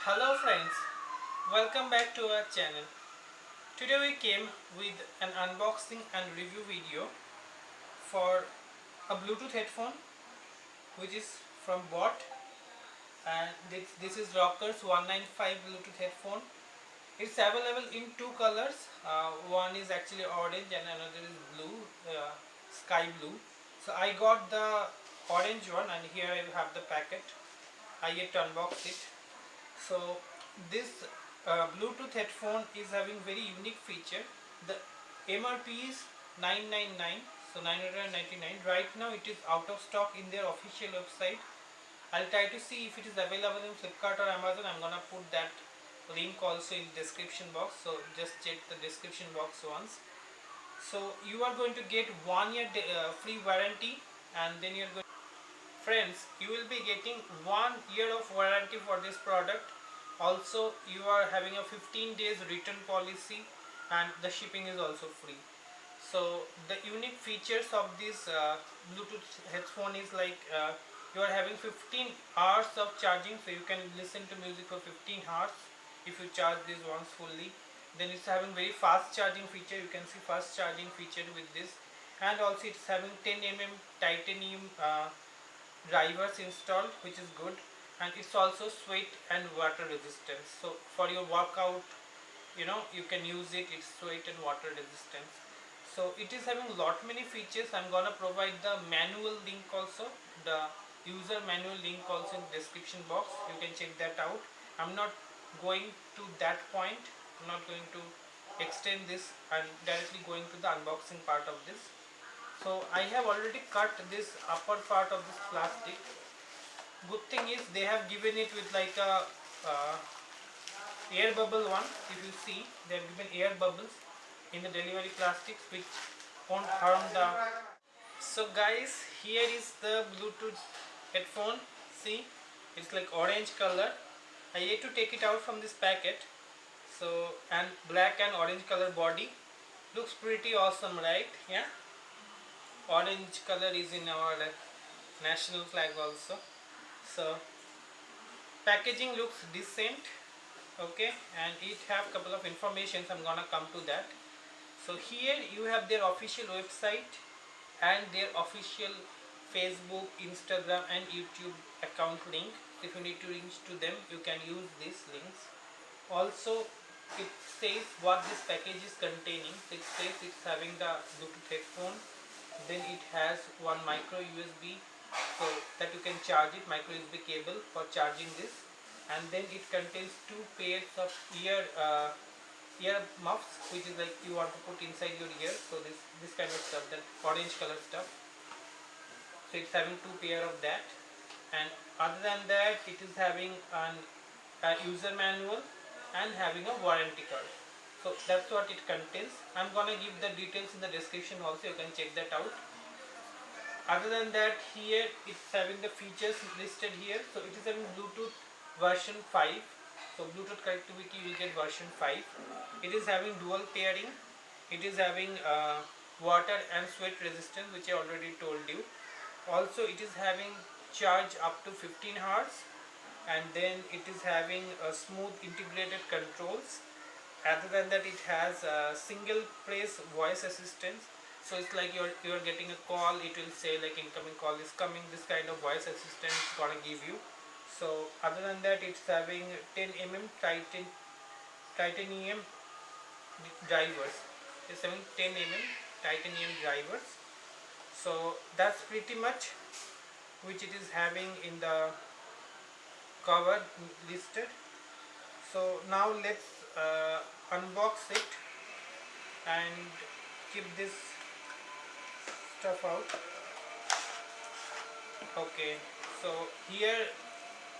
Hello friends, welcome back to our channel. Today we came with an unboxing and review video for a Bluetooth headphone which is from Bot, and this is Rockers 195 Bluetooth headphone. It's available in two colors. One is actually orange and another is blue, sky blue. So I got the orange one and here I have the packet. I yet to unbox it. So this Bluetooth headphone is having very unique feature. The MRP is 999, so 999. Right now it is out of stock in their official website. I'll try to see if it is available in Flipkart or Amazon. I'm gonna put that link also in description box, so just check the description box once. So you are going to get 1 year free warranty, and then you're going, friends, you will be getting 1 year of warranty for this product. Also you are having a 15 days return policy, and the shipping is also free. So the unique features of this Bluetooth headphone is like you are having 15 hours of charging, so you can listen to music for 15 hours if you charge this once fully. Then it's having very fast charging feature. You can see fast charging feature with this, and also it's having 10 mm titanium drivers installed, which is good, and it's also sweat and water resistant. So for your workout, you can use it. It's sweat and water resistant. So it is having lot many features. I'm gonna provide the manual link also, the user manual link also in the description box. You can check that out. I'm not going to that point. I'm not going to extend this. I'm directly going to the unboxing part of this. So I have already cut this upper part of this plastic. Good thing is they have given it with like a air bubble one. If you see, they have given air bubbles in the delivery plastics which won't harm the. So guys, here is the Bluetooth headphone. See, it's like orange color. I had to take it out from this packet. So, and black and orange color body. Looks pretty awesome, right? Yeah, orange color is in our national flag also. So packaging looks decent, okay, and it have couple of informations. I'm gonna come to that. So here you have their official website and their official Facebook, Instagram and YouTube account link. If you need to reach to them, you can use these links. Also it says what this package is containing. It says it's having the Bluetooth headphone, then it has one micro USB so that you can charge it, micro USB cable for charging this, and then it contains two pairs of ear muffs, which is like you want to put inside your ear. So this kind of stuff, that orange color stuff. So it's having two pair of that, and other than that it is having a user manual and having a warranty card. So that's what it contains. I'm gonna give the details in the description also, you can check that out. Other than that, here it's having the features listed here. So it is having Bluetooth version 5. So Bluetooth connectivity you will get version 5. It is having dual pairing. It is having water and sweat resistance, which I already told you. Also it is having charge up to 15 hours, and then it is having a smooth integrated controls. Other than that, it has a single press voice assistance. So it's like you're getting a call, it will say like incoming call is coming. This kind of voice assistant is gonna give you. So other than that, it's having 10 mm titanium drivers. It's having 10 mm titanium drivers. So that's pretty much which it is having in the cover listed. So now let's unbox it and keep this stuff out. Okay, so here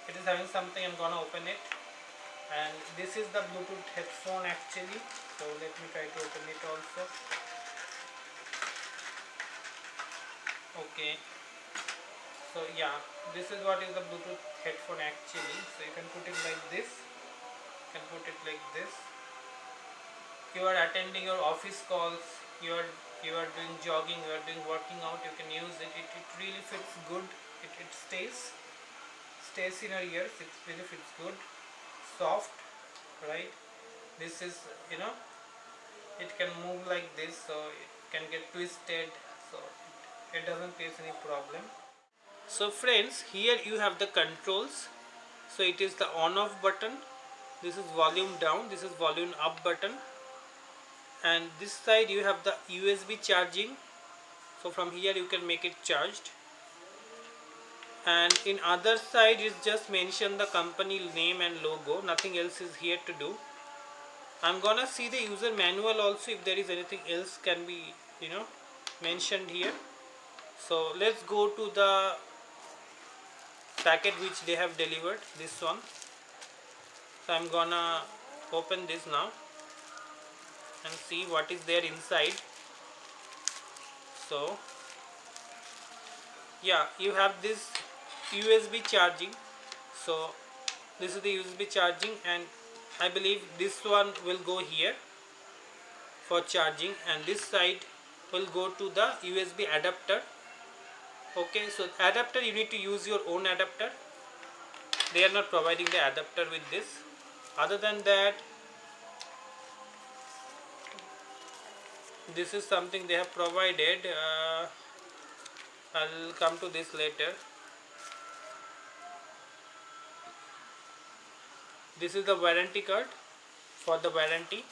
it is having something. I'm gonna open it, and this is the Bluetooth headphone actually. So let me try to open it also. Okay, so yeah, this is what is the Bluetooth headphone actually. So you can put it like this, you can put it like this. You are attending your office calls, you are doing jogging, you are doing working out, you can use it. It really fits good. It stays in your ears. It really fits good. soft, right? This is, you know, it can move like this, so it can get twisted, so it doesn't face any problem. So friends, here you have the controls. So it is the on off button, this is volume down, this is volume up button, and this side you have the USB charging. So from here you can make it charged, and in other side is just mention the company name and logo, nothing else is here to do. I'm gonna see the user manual also if there is anything else can be, you know, mentioned here. So let's go to the packet which they have delivered, this one. So I'm gonna open this now and see what is there inside. So yeah, you have this USB charging. So this is the USB charging, and I believe this one will go here for charging, and this side will go to the USB adapter. Okay, so adapter you need to use your own adapter. They are not providing the adapter with this. Other than that, this is something they have provided. I'll come to this later. This is the warranty card for the warranty.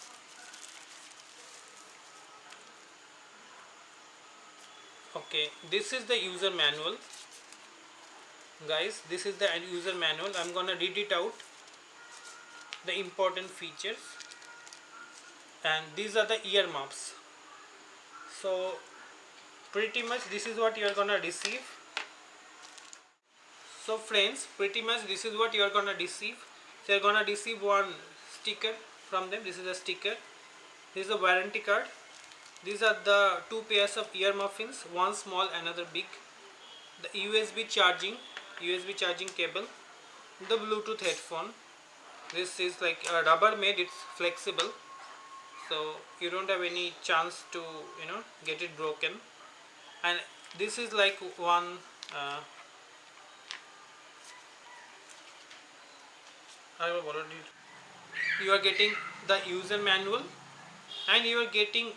Okay, this is the user manual. Guys, this is the user manual. I'm gonna read it out, the important features, and these are the earmuffs. So pretty much this is what you are gonna receive. So friends, pretty much this is what you are gonna receive. So you are gonna receive one sticker from them. This is a sticker. This is a warranty card. These are the two pairs of ear muffins, one small, another big. The USB charging cable, the Bluetooth headphone. This is like a rubber made, it's flexible, so you don't have any chance to, you know, get it broken. And this is like one I have already, you are getting the user manual, and you are getting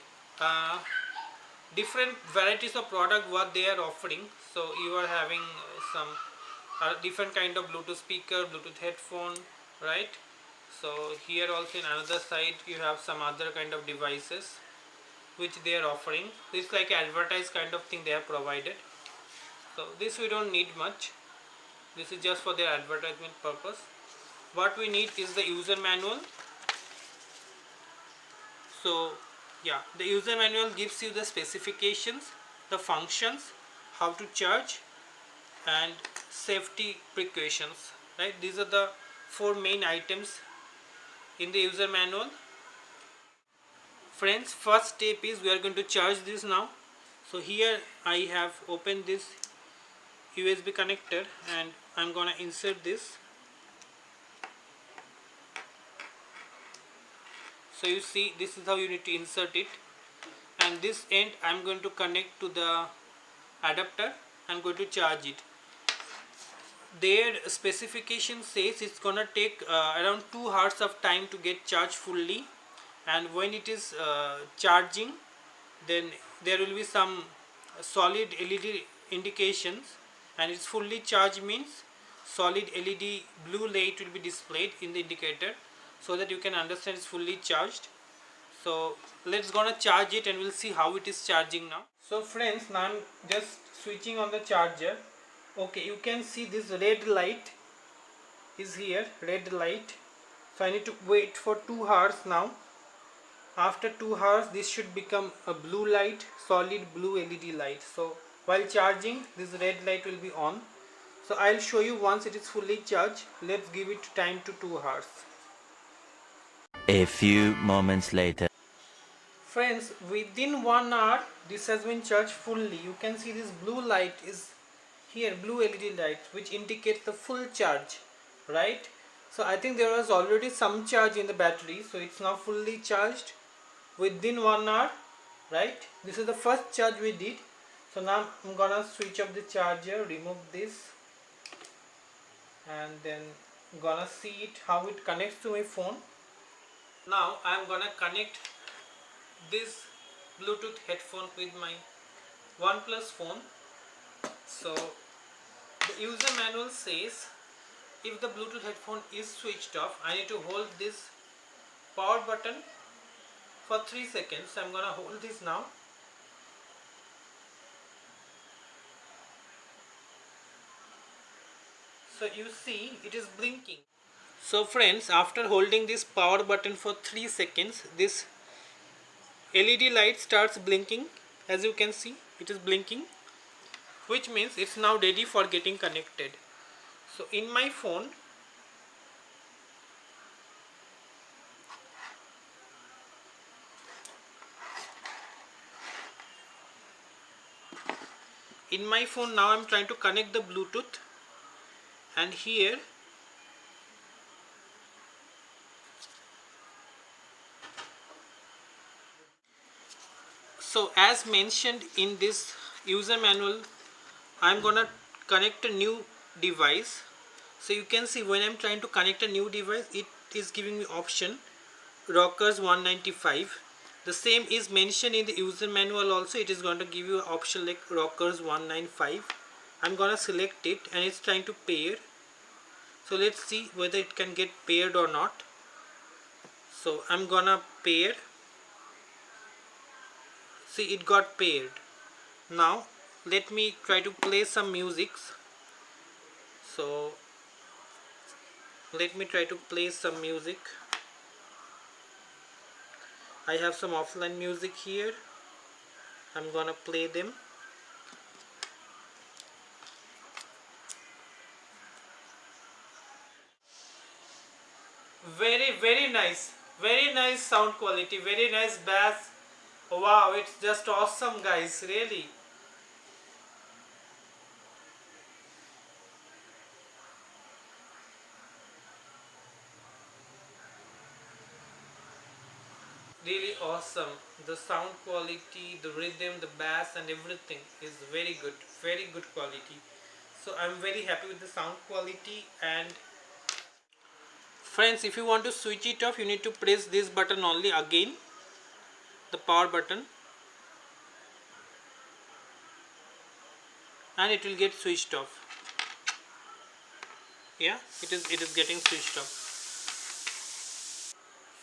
different varieties of product what they are offering. So you are having some different kind of Bluetooth speaker, Bluetooth headphone, right? So here also in another side you have some other kind of devices which they are offering. This is like advertised kind of thing they have provided. So this we don't need much. This is just for their advertisement purpose. What we need is the user manual. So yeah, the user manual gives you the specifications, the functions, how to charge, and safety precautions, right? These are the four main items in the user manual. Friends, first step is we are going to charge this now. So here I have opened this USB connector and I'm gonna insert this. So you see, this is how you need to insert it, and this end I'm going to connect to the adapter. I'm going to charge it. Their specification says it's gonna take around 2 hours of time to get charged fully, and when it is charging, then there will be some solid LED indications, and it's fully charged means solid LED blue light will be displayed in the indicator, so that you can understand it's fully charged. So let's gonna charge it and we'll see how it is charging now. So friends, now I'm just switching on the charger. Okay, you can see this red light is here, red light. So I need to wait for 2 hours now. After 2 hours this should become a blue light, solid blue LED light. So while charging, this red light will be on. So I'll show you once it is fully charged. Let's give it time to 2 hours. A few moments later. Friends, within 1 hour this has been charged fully. You can see this blue light is here, blue LED light, which indicates the full charge, right? So I think there was already some charge in the battery, so it's now fully charged within 1 hour, right? This is the first charge we did. So now I'm gonna switch off the charger, remove this, and then gonna see it how it connects to my phone. Now I'm gonna connect this Bluetooth headphone with my OnePlus phone. So the user manual says if the Bluetooth headphone is switched off, I need to hold this power button for 3 seconds. So I'm gonna hold this now. So you see it is blinking. So friends, after holding this power button for 3 seconds, this LED light starts blinking. As you can see, it is blinking, which means it's now ready for getting connected. So in my phone, now I'm trying to connect the Bluetooth, and here so as mentioned in this user manual, I'm gonna connect a new device. So you can see when I'm trying to connect a new device, it is giving me option Rockers 195. The same is mentioned in the user manual also. It is going to give you an option like Rockers 195. I'm gonna select it and it's trying to pair. So let's see whether it can get paired or not. So I'm gonna pair. See, it got paired. Now let me try to play some music. So let me try to play some music. I have some offline music here. I'm gonna play them. Very nice sound quality, very nice bass. Wow, it's just awesome guys, really. Really awesome. The sound quality, the rhythm, the bass and everything is very good quality. So I'm very happy with the sound quality. And friends, if you want to switch it off, you need to press this button only again, the power button, and it will get switched off. Yeah, it is getting switched off.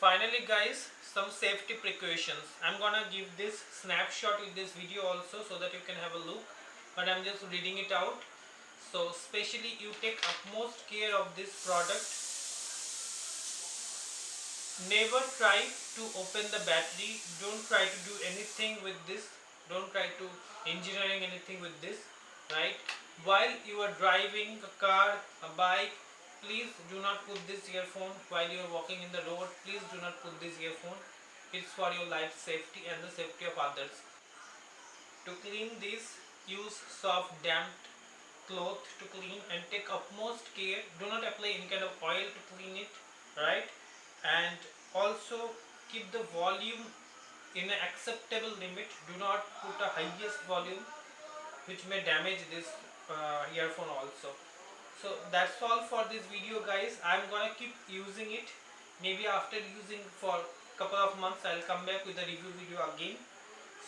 Finally guys, some safety precautions. I'm gonna give this snapshot in this video also so that you can have a look, but I'm just reading it out. So especially you take utmost care of this product. Never try to open the battery. Don't try to do anything with this. Don't try to engineering anything with this, right? While you are driving a car, a bike, please do not put this earphone while you are walking in the road. Please do not put this earphone. It's for your life safety and the safety of others. To clean this, use soft damp cloth to clean and take utmost care. Do not apply any kind of oil to clean it, right? And also keep the volume in an acceptable limit. Do not put a highest volume which may damage this earphone also. So that's all for this video guys. I'm gonna keep using it. Maybe after using for couple of months I'll come back with a review video again.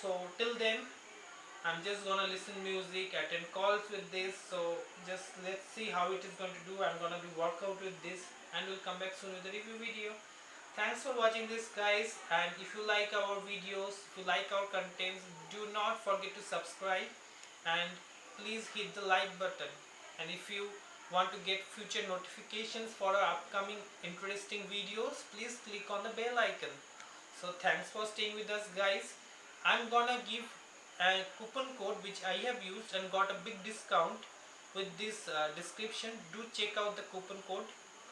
So till then I'm just gonna listen music, attend calls with this. So just let's see how it is going to do. I'm gonna do workout with this and we'll come back soon with a review video. Thanks for watching this guys, and if you like our videos, if you like our contents, do not forget to subscribe and please hit the like button. And if you want to get future notifications for our upcoming interesting videos, please click on the bell icon. So thanks for staying with us guys. I'm gonna give a coupon code which I have used and got a big discount with this description. Do check out the coupon code,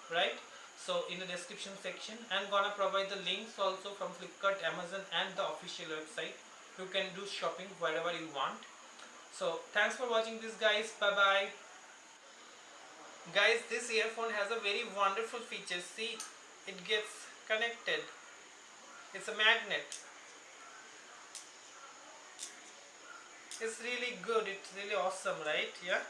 right? So in the description section, I'm gonna provide the links also from Flipkart, Amazon and the official website. You can do shopping wherever you want. So thanks for watching this guys. Bye bye. Guys, this earphone has a very wonderful feature. See, it gets connected. It's a magnet. It's really good. It's really awesome, right? Yeah.